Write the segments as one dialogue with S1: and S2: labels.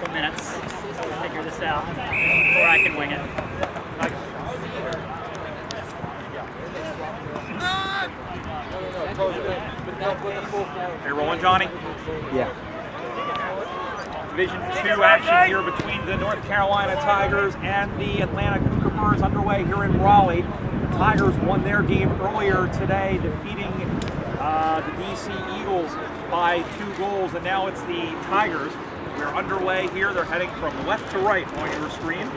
S1: couple minutes to figure this out, or I can wing it.
S2: Are you rolling, Johnny?
S3: Yeah.
S2: Division II action here between the North Carolina Tigers and the Atlanta Kookaburras underway here in Raleigh. The Tigers won their game earlier today, defeating the DC Eagles by 2 goals, and now it's the Tigers. We're underway here. They're heading from left to right on your screen.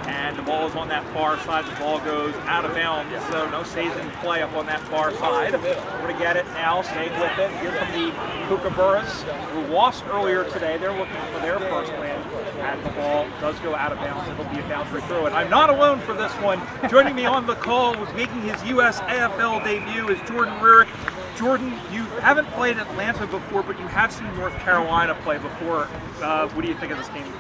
S2: And the ball is on that far side. The ball goes out of bounds, so no saves in play up on that far side. We're going to get it now, staying with it. Here from the Kookaburras, who lost earlier today. They're looking for their first win, and the ball does go out of bounds. It'll be a boundary throw. And I'm not alone for this one. Joining me on the call, making his USAFL debut, is Jordan Rurick. Jordan, you haven't played Atlanta before, but you have seen North Carolina play before. What do you think of this game?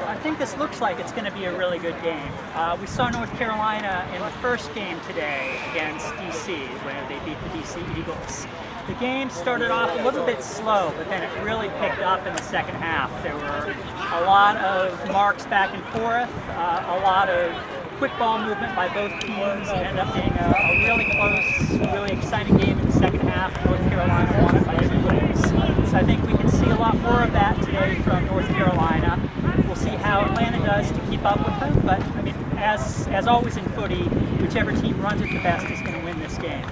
S1: I think this looks like it's going to be a really good game. We saw North Carolina in the first game today against DC, where they beat the DC Eagles. The game started off a little bit slow, but then it really picked up in the second half. There were a lot of marks back and forth, a lot of quick ball movement by both teams. It ended up being a really close, really exciting game in the second half. North Carolina won it by 2 goals. So I think we can see a lot more of that today from North Carolina. We'll see how Atlanta does to keep up with them, but I mean, as always in footy, whichever team runs it the best is going to win this game.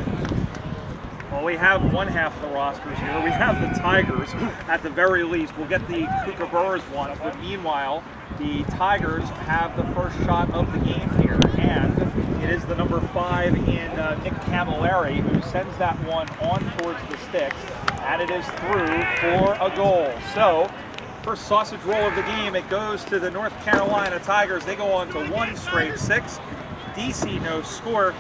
S2: Well, we have one half of the rosters here. We have the Tigers, at the very least. We'll get the Kookaburras one, but meanwhile, the Tigers have the first shot of the game here, and it is the number 5 in Nick Camilleri who sends that one on towards the sticks, and it is through for a goal. So, first sausage roll of the game, it goes to the North Carolina Tigers. They go on to 1 straight 6. DC no score,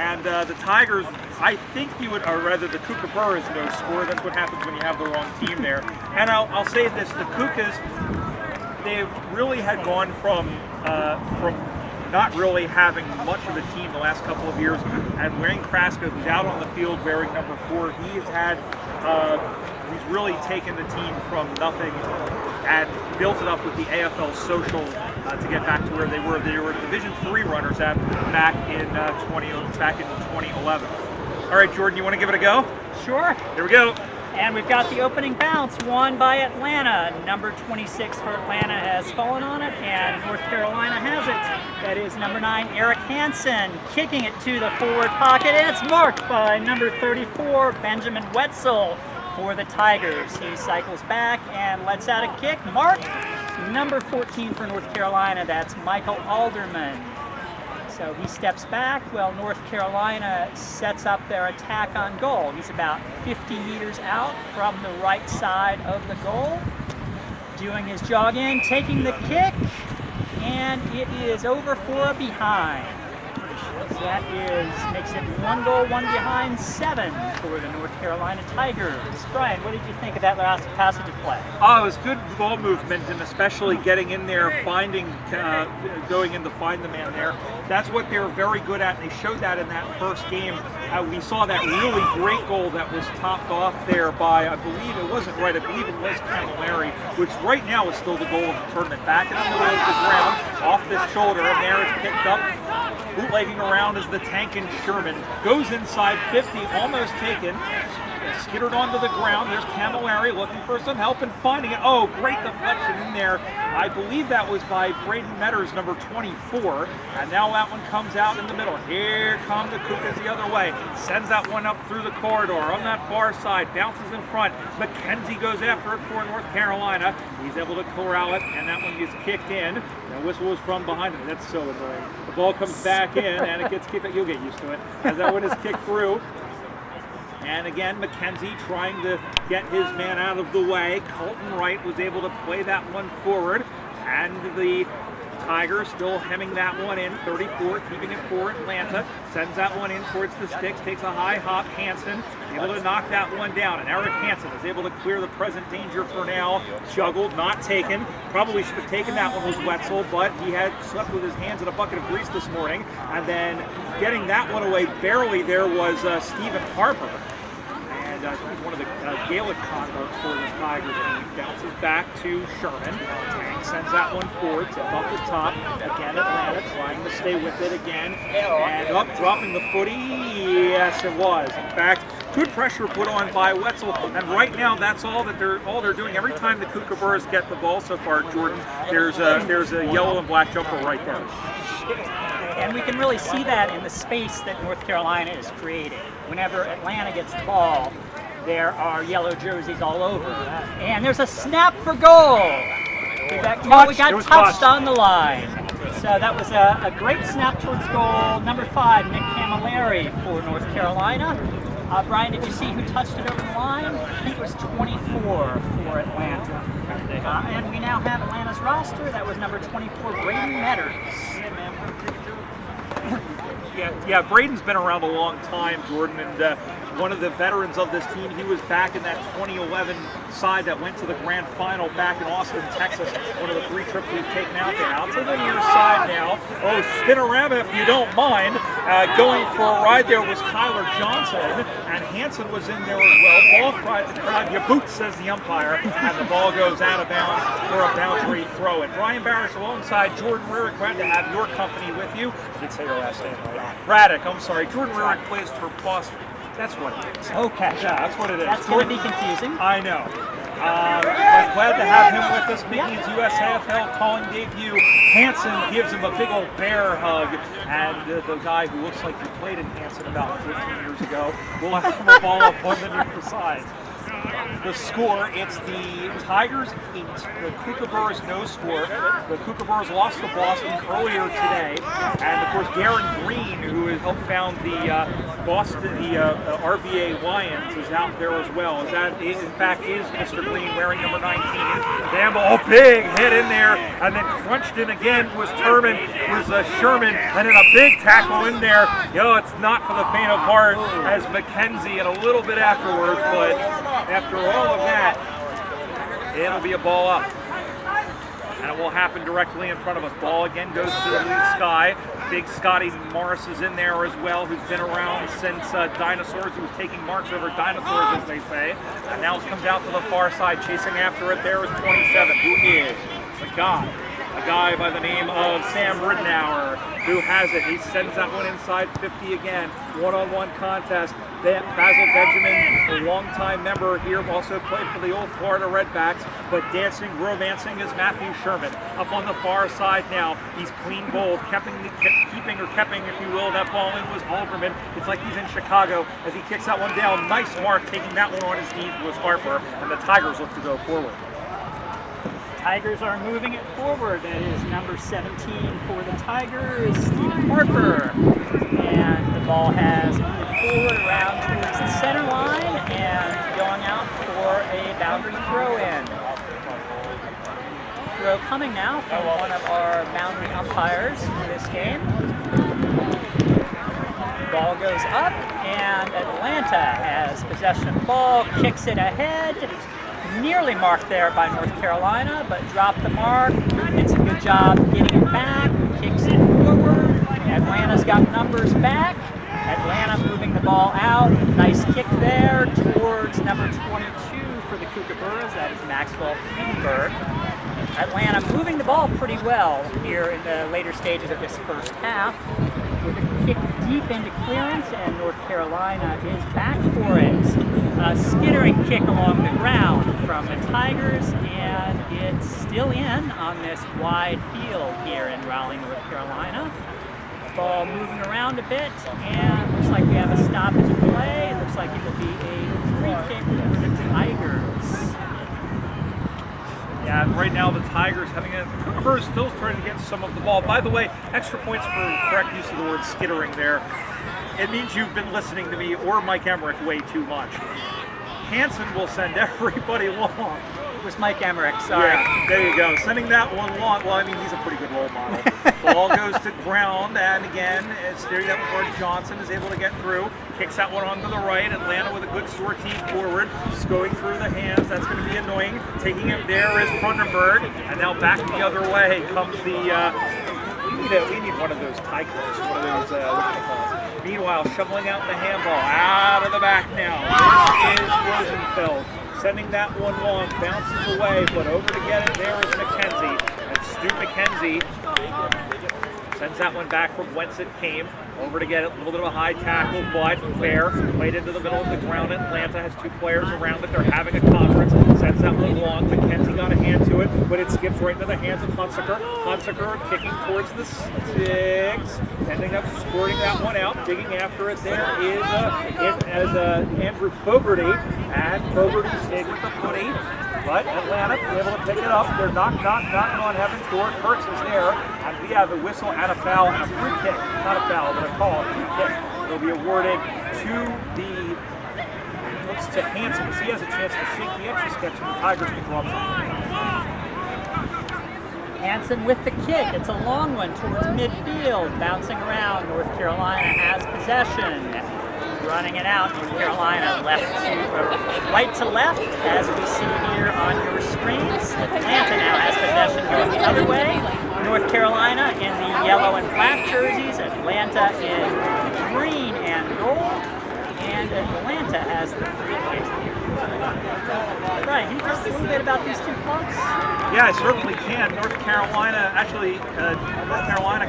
S2: and the Tigers, I think you would, or rather the Kookaburras no score. That's what happens when you have the wrong team there. And I'll say this, the Kookas, they really had gone from not really having much of a team the last couple of years, and Wayne Kraska, who's out on the field wearing number 4, he's really taken the team from nothing and built it up with the AFL social to get back to where they were. They were Division III runners back in 2011. All right, Jordan, you want to give it a go?
S1: Sure.
S2: Here we go.
S1: And we've got the opening bounce won by Atlanta. Number 26 for Atlanta has fallen on it, and North Carolina has it. That is number 9, Eric Hansen, kicking it to the forward pocket, and it's marked by number 34, Benjamin Wetzel, for the Tigers. He cycles back and lets out a kick. Mark, number 14 for North Carolina, that's Michael Alderman. So he steps back while North Carolina sets up their attack on goal. He's about 50 meters out from the right side of the goal, doing his jog in, taking the kick, and it is over for a behind. So that makes it 1 goal, 1 behind, 7 for the North Carolina Tigers. Brian, what did you think of that last passage of play?
S2: Oh, it was good ball movement, and especially getting in there, going in to find the man there. That's what they're very good at, and they showed that in that first game. We saw that really great goal that was topped off there by, I believe it wasn't right, I believe it was Camilleri, which right now is still the goal of the tournament. Back in the middle of the ground, off the shoulder, and there it's picked up. Bootlegging around is the Tankin Sherman. Goes inside 50, almost taken. Skittered onto the ground. There's Camilleri looking for some help and finding it. Oh, great deflection in there. I believe that was by Braden Metters, number 24. And now that one comes out in the middle. Here come the Kookas the other way. Sends that one up through the corridor on that far side. Bounces in front. McKenzie goes after it for North Carolina. He's able to corral it, and that one gets kicked in. The whistle is from behind him. That's so annoying. The ball comes back in, and it gets kicked. You'll get used to it. As that one is kicked through. And again, McKenzie trying to get his man out of the way. Colton Wright was able to play that one forward. And the Tigers still hemming that one in. 34, keeping it for Atlanta. Sends that one in towards the sticks. Takes a high hop. Hansen able to knock that one down. And Eric Hansen is able to clear the present danger for now. Juggled, not taken. Probably should have taken that one was Wetzel, but he had slept with his hands in a bucket of grease this morning. And then getting that one away barely there was Stephen Harper. And one of the Gaelic converts for the Tigers team. Bounces back to Sherman. Tang sends that one forward to up the top. Again, Atlanta trying to stay with it again. And up, dropping the footy. Yes, it was. In fact, good pressure put on by Wetzel. And right now, that's all they're doing. Every time the Kookaburras get the ball so far, Jordan, there's a yellow and black jumper right there.
S1: And we can really see that in the space that North Carolina is creating. Whenever Atlanta gets the ball, there are yellow jerseys all over. And there's a snap for goal. We got touched on the line. So that was a great snap towards goal. Number 5, Nick Camilleri for North Carolina. Brian, did you see who touched it over the line? I think it was 24 for Atlanta. And we now have Atlanta's roster. That was number 24, Braden Metters.
S2: Yeah, Braden's been around a long time, Jordan, and one of the veterans of this team. He was back in that 2011 side that went to the grand final back in Austin, Texas. One of the 3 trips we've taken out there. Out to the near side now. Oh, spin around if you don't mind. Going for a ride there was Kyler Johnson, and Hanson was in there as well. Ball cried the crowd, "Ya boot," says the umpire, and the ball goes out of bounds for a boundary throw. And Brian Barish alongside Jordan Rurick, glad to have your company with you. I did say your last name right. Braddock, I'm sorry. Jordan Rurick plays for Boston. That's what it is.
S1: Okay.
S2: Yeah, that's what it is.
S1: That's going to be confusing.
S2: I know. I'm glad to have him with us, making his USAFL calling debut. Hanson gives him a big old bear hug, and the guy who looks like he played in Hanson about 15 years ago will have the ball up on the near side. The score, it's the Tigers 8, the Kookaburras no score. The Kookaburras lost to Boston earlier today, and of course Darren Green, who has helped found the RVA Lions, is out there as well. In fact is Mr. Green wearing number 19. Gamble, big hit in there, and then crunched in again was Sherman, and then a big tackle in there. It's not for the faint of heart as McKenzie, and a little bit afterwards, but after all of that, it'll be a ball up. And it will happen directly in front of us. Ball again goes to the lead sky. Big Scotty Morris is in there as well, who's been around since dinosaurs. He was taking marks over dinosaurs, as they say. And now it comes out to the far side. Chasing after it there is 27, who is a guy by the name of Sam Ridenour, who has it. He sends that one inside 50 again. One-on-one contest. Basil Benjamin, a longtime member here, also played for the old Florida Redbacks, but romancing is Matthew Sherman. Up on the far side now, he's clean bowled, keeping, if you will, that ball in was Alderman. It's like he's in Chicago as he kicks that one down. Nice mark, taking that one on his knees was Harper, and the Tigers look to go forward.
S1: Tigers are moving it forward. That is number 17 for the Tigers, Stephen Harper. And the ball has moved forward around towards the center line and going out for a boundary throw-in. Throw coming now from one of our boundary umpires for this game. Ball goes up, and Atlanta has possession of the ball, kicks it ahead. Nearly marked there by North Carolina, but dropped the mark. It's a good job getting it back, kicks it forward. Atlanta's got numbers back. Atlanta moving the ball out. Nice kick there towards number 22 for the Kookaburras. That is Maxwell Greenberg. Atlanta moving the ball pretty well here in the later stages of this first half, with a kick deep into clearance, and North Carolina is back for it. A skittering kick along the ground from the Tigers, and it's still in on this wide field here in Raleigh, North Carolina. Ball moving around a bit, and looks like we have a stoppage of play. It looks like it will be a free kick for the Tigers.
S2: Yeah, and right now the Tigers having a Kookaburras still trying to get some of the ball. By the way, extra points for correct use of the word skittering there. It means you've been listening to me or Mike Emmerich way too much. Hanson will send everybody long.
S1: It was Mike Emmerich, sorry.
S2: Yeah, there you go. Sending that one long. Well, I mean, he's a pretty good role model. Ball goes to ground, and again, it's steering that before Johnson is able to get through. Kicks that one onto the right. Atlanta with a good sortie forward. Just going through the hands. That's going to be annoying. Taking it there is Funderburg, and now back the other way comes the. We need one of those Tigers. One of those. What do they call it? Meanwhile, shoveling out the handball, out of the back now. This is Rosenfeld, sending that one long, bounces away, but over to get it, there is McKenzie. And Stu McKenzie sends that one back from whence it came. Over to get it, a little bit of a high tackle, but fair. Played into the middle of the ground. Atlanta has two players around it. They're having a conference. Sends that one long. McKenzie got a hand to it, but it skips right into the hands of Hunsaker. Hunsaker kicking towards the six. Ending up squirting that one out. Digging after it there is Andrew Fogarty. And Fogarty stayed with the footy. But Atlanta able to pick it up. They're knocking on heaven's door. Kurtz is there. And we have a whistle and a foul and a free kick. Not a foul, but a call, a free kick. It'll be awarded to Hansen, because he has a chance to shake the extra sketch and the Tigers can go up something.
S1: Hansen with the kick. It's a long one towards midfield. Bouncing around. North Carolina has possession. Running it out. North Carolina right to left, as we see here on your screens. Atlanta now has possession going the other way. North Carolina in the yellow and black jerseys. Atlanta in green and gold. And Atlanta has the free kick. Brian, can you tell us a little bit about these two clubs?
S2: Yeah, I certainly can. North Carolina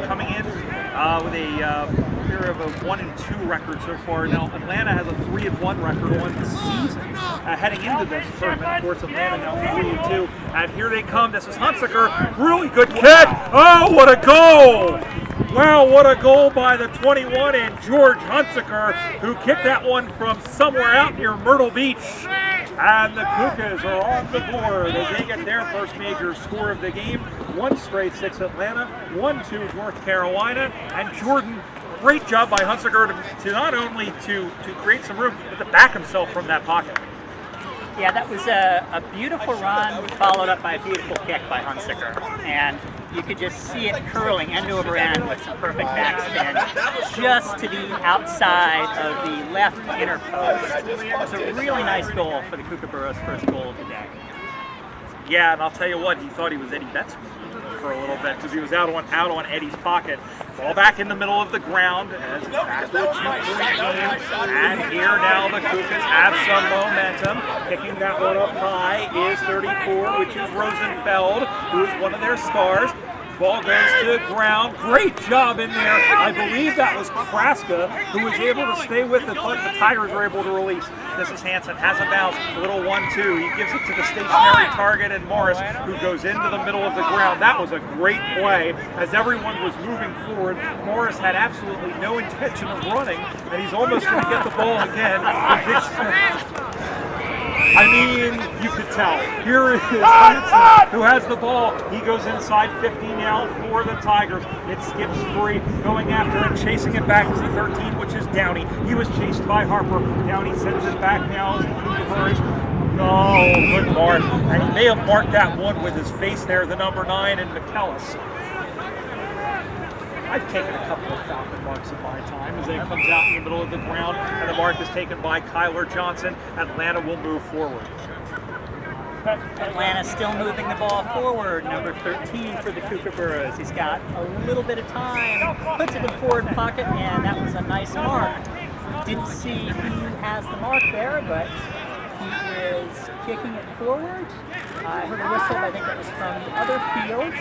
S2: coming in with a period of a 1-2 record so far. Now Atlanta has a 3-1 record on the season heading into this tournament. Of course, Atlanta now 3-2, and here they come. This is Hunsaker. Really good kick. Oh, what a goal! Wow, what a goal by the 21 and George Hunsaker, who kicked that one from somewhere out near Myrtle Beach. And the Kookas are on the board as they get their first major score of the game. 1 straight 6 Atlanta, 1-2 North Carolina, and Jordan. Great job by Hunsaker to not only to create some room, but to back himself from that pocket.
S1: Yeah, that was a beautiful run, followed up by a beautiful kick by Hunsaker. And you could just see it curling end over end with some perfect backspin just to the outside of the left inner post. It's a really nice goal for the Kookaburras' first goal of the day.
S2: Yeah, and I'll tell you what, he thought he was Eddie Betts for a little bit because he was out on Eddie's pocket. Ball back in the middle of the ground as back to a 2-point game. And here now the Kookas have some momentum. Picking that one up high is 34, which is Rosenfeld, who is one of their stars. Ball goes to the ground. Great job in there. I believe that was Kraska who was able to stay with it, but the Tigers were able to release. This is Hansen, has a bounce, a little 1-2. He gives it to the stationary target and Morris, who goes into the middle of the ground. That was a great play as everyone was moving forward. Morris had absolutely no intention of running, and he's almost going to get the ball again. I mean, you could tell. Here is Hansen, who has the ball. He goes inside 50 now for the Tigers. It skips free, going after it, chasing it back is the 13, which is Downey. He was chased by Harper. Downey sends it back now. Oh, good mark. And he may have marked that one with his face there, the number 9 in McKellis. I've taken a couple of Falcon marks in my time as it comes out in the middle of the ground, and the mark is taken by Kyler Johnson. Atlanta will move forward.
S1: Atlanta still moving the ball forward. Number 13 for the Kookaburras. He's got a little bit of time, puts it in forward pocket, and that was a nice mark. Didn't see who has the mark there, but he is kicking it forward. I heard a whistle, I think that was from the other field.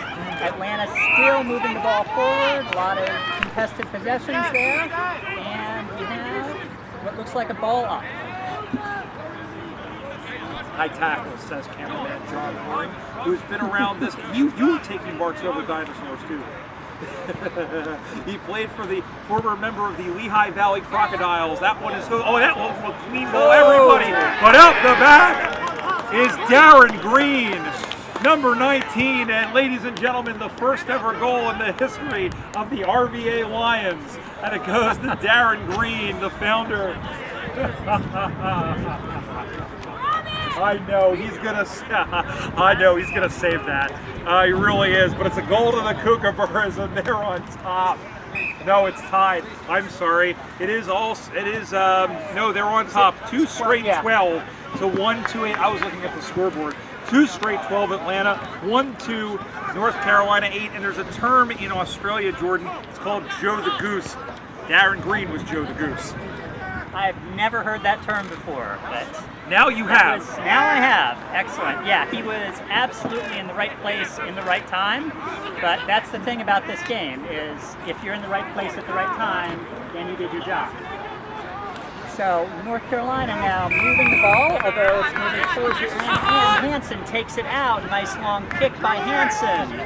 S1: Atlanta still moving the ball forward, a lot of contested possessions there, and we have what looks like a ball up.
S2: High tackle, says cameraman John Horn, who's been around this. You were taking marks over dinosaurs too. He played for the former member of the Lehigh Valley Crocodiles. That one is that one will clean ball everybody. But out the back is Darren Green, number 19, and ladies and gentlemen, the first ever goal in the history of the RVA Lions, and it goes to Darren Green, the founder. I know he's gonna save that. He really is. But it's a goal to the Kookaburras, and they're on top. No, it's tied. I'm sorry. No, they're on top. 2 straight 12 to 1-2-8. I was looking at the scoreboard. 2 straight 12 Atlanta, 1-2 North Carolina 8. And there's a term in Australia, Jordan. It's called Joe the Goose. Darren Green was Joe the Goose.
S1: I've never heard that term before, but
S2: Now you have.
S1: now I have. Excellent. Yeah, he was absolutely in the right place in the right time. But that's the thing about this game is if you're in the right place at the right time, then you did your job. So North Carolina now moving the ball, although it's moving towards the end, and Hansen takes it out. Nice long kick by Hansen.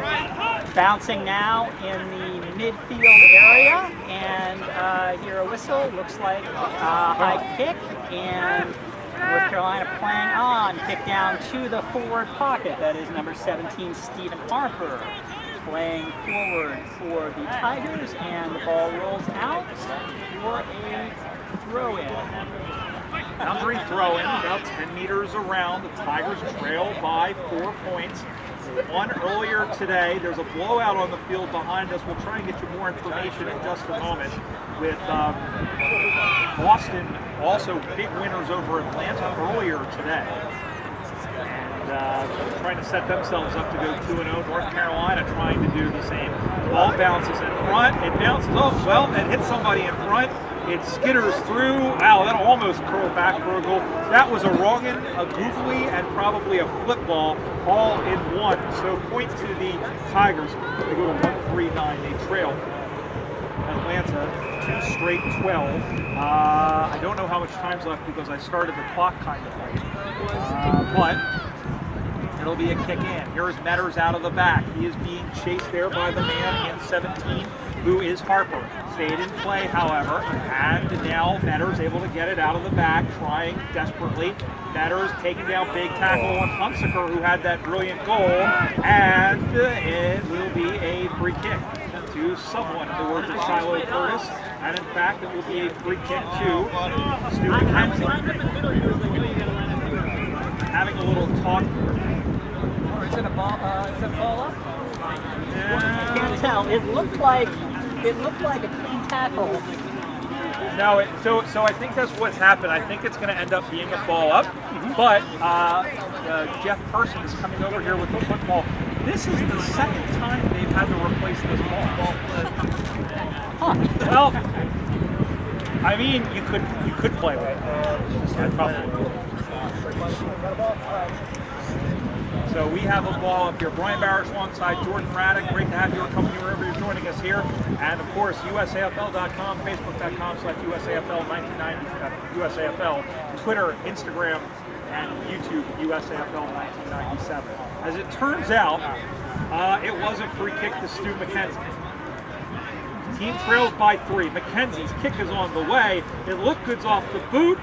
S1: Bouncing now in the midfield area, and hear a whistle. Looks like a high kick, and North Carolina playing on. Kick down to the forward pocket. That is number 17, Stephen Harper, playing forward for the Tigers, and the ball rolls out for a throw-in.
S2: Boundary throw-in, about 10 meters around. The Tigers trail by 4 points. One earlier today. There's a blowout on the field behind us. We'll try and get you more information in just a moment. With Boston also big winners over Atlanta earlier today. And trying to set themselves up to go 2-0. North Carolina trying to do the same. The ball bounces in front. It bounces off. Well, it hits somebody in front. It skitters through. Wow, that'll almost curl back for a goal. That was a wrongin', a googly, and probably a flip ball all in one. So point to the Tigers. They go to 1-3-9. They trail Atlanta 2 straight 12. I don't know how much time's left because I started the clock kind of late. But it'll be a kick in. Here's Metters out of the back. He is being chased there by the man in 17, who is Harper. Stayed in play, however, and now Metters able to get it out of the back, trying desperately. Metters taking down big tackle on Hunsaker, who had that brilliant goal, and it will be a free kick to someone, in the words of Shiloh Curtis, and in fact it will be a free kick to Stu McKenzie. Having a little talk.
S1: Is it a ball up? I can't tell. It looked like a clean tackle.
S2: No, so I think that's what's happened. I think it's going to end up being a ball up. But Jeff Person is coming over here with the football. This is the second time they've had to replace this ball. Well, I mean, you could play with it. I'd probably. So we have a ball up here. Brian Barish alongside Jordan Raddick. Great to have your company wherever you're joining us here. And of course, USAFL.com, Facebook.com/USAFL 1990, USAFL, Twitter, Instagram, and YouTube, USAFL 1997. As it turns out, it was a free kick to Stu McKenzie. Team trails by 3. McKenzie's kick is on the way. It looked good off the boot,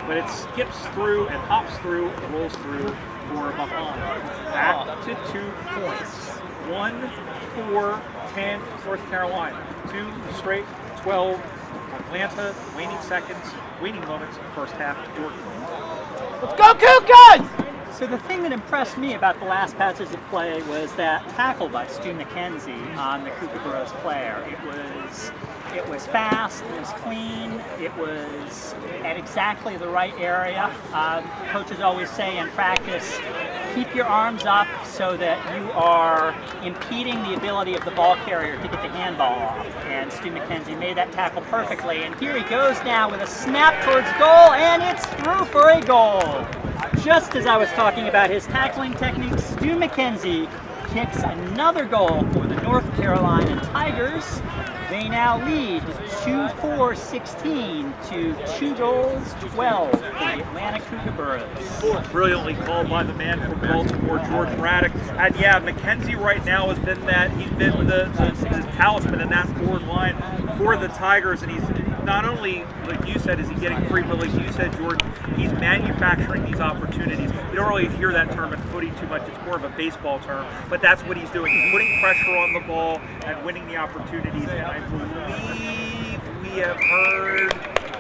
S2: but it skips through and hops through and rolls through for Bahan. Back to 2 points. 1-4-10 North Carolina. 2 straight 12 Atlanta. Waning moments, first half. Jordan.
S3: Let's go, Cougars!
S1: So the thing that impressed me about the last passage of play was that tackle by Stu McKenzie on the Kookaburras player. It was fast, it was clean, it was at exactly the right area. Coaches always say in practice, keep your arms up so that you are impeding the ability of the ball carrier to get the handball off. And Stu McKenzie made that tackle perfectly. And here he goes now with a snap towards goal, and it's through for a goal. Just as I was talking about his tackling technique, Stu McKenzie kicks another goal for the North Carolina Tigers. They now lead 2-4-16 to 2-12 for the Atlanta Kookaburras.
S2: Brilliantly called by the man from Baltimore, Jordan Raddick. And yeah, McKenzie right now has been he's been the talisman in that forward line for the Tigers, and he's not only, like you said, is he getting free, but like you said, Jordan, he's manufacturing these opportunities. You don't really hear that term in footy too much. It's more of a baseball term, but that's what he's doing. He's putting pressure on the ball and winning the opportunities. And I believe we have heard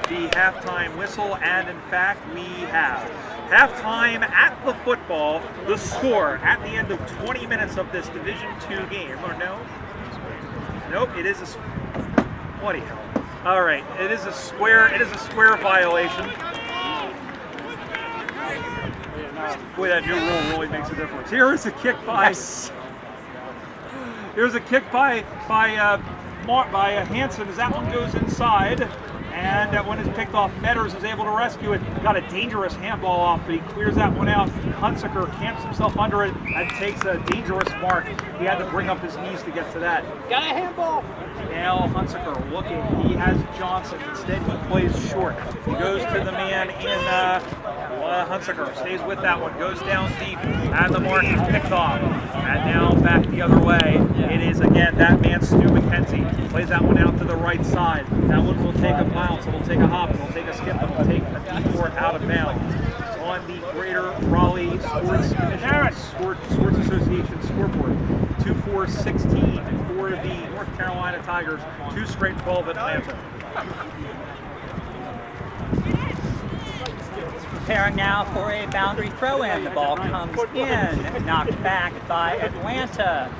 S2: the halftime whistle, and in fact, we have. Halftime at the football, the score at the end of 20 minutes of this Division II game. Or no? Nope, it is a... Bloody hell. All right, it is a square violation. Boy, that new rule really makes a difference. Here is a kick by... Here's a kick by by Hansen as that one goes inside. And that one is picked off. Metters is able to rescue it. Got a dangerous handball off, but he clears that one out. Hunsaker camps himself under it and takes a dangerous mark. He had to bring up his knees to get to that.
S3: Got a handball.
S2: Now Hunsaker looking. He has Johnson. Instead, he plays short. He goes to the man in Hunsaker. Stays with that one. Goes down deep. And the mark is picked off. And now back the other way. It is again that man, Stu McKenzie. Plays that one out to the right side. That one will take a bounce. It'll take a hop. It'll take a skip. It'll take a detour out of bounds. On the Greater Raleigh Sports Association scoreboard. 2-4-16 for the North Carolina Tigers. 2 straight 12 Atlanta.
S1: Preparing now for a boundary throw-in. The ball comes in, knocked back by Atlanta.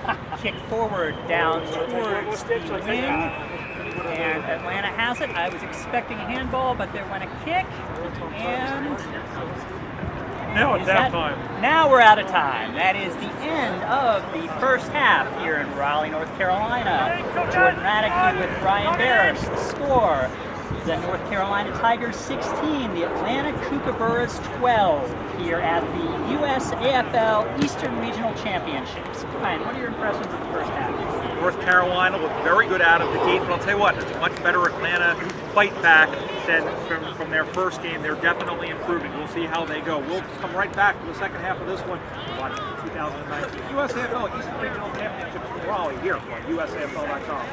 S1: Kick forward down towards the wing. And Atlanta has it. I was expecting a handball, but there went a kick. And
S2: Now it's half time.
S1: now we're out of time. That is the end of the first half here in Raleigh, North Carolina. Jordan Radicke with Brian Barris. The score: the North Carolina Tigers 16, the Atlanta Kookaburras 12 here at the USAFL Eastern Regional Championships. Brian, what are your impressions of the first half?
S2: North Carolina looked very good out of the gate, but I'll tell you what, it's a much better Atlanta fight back than from their first game. They're definitely improving. We'll see how they go. We'll come right back to the second half of this one on 2019 USAFL Eastern Regional Championships in Raleigh here on USAFL.com.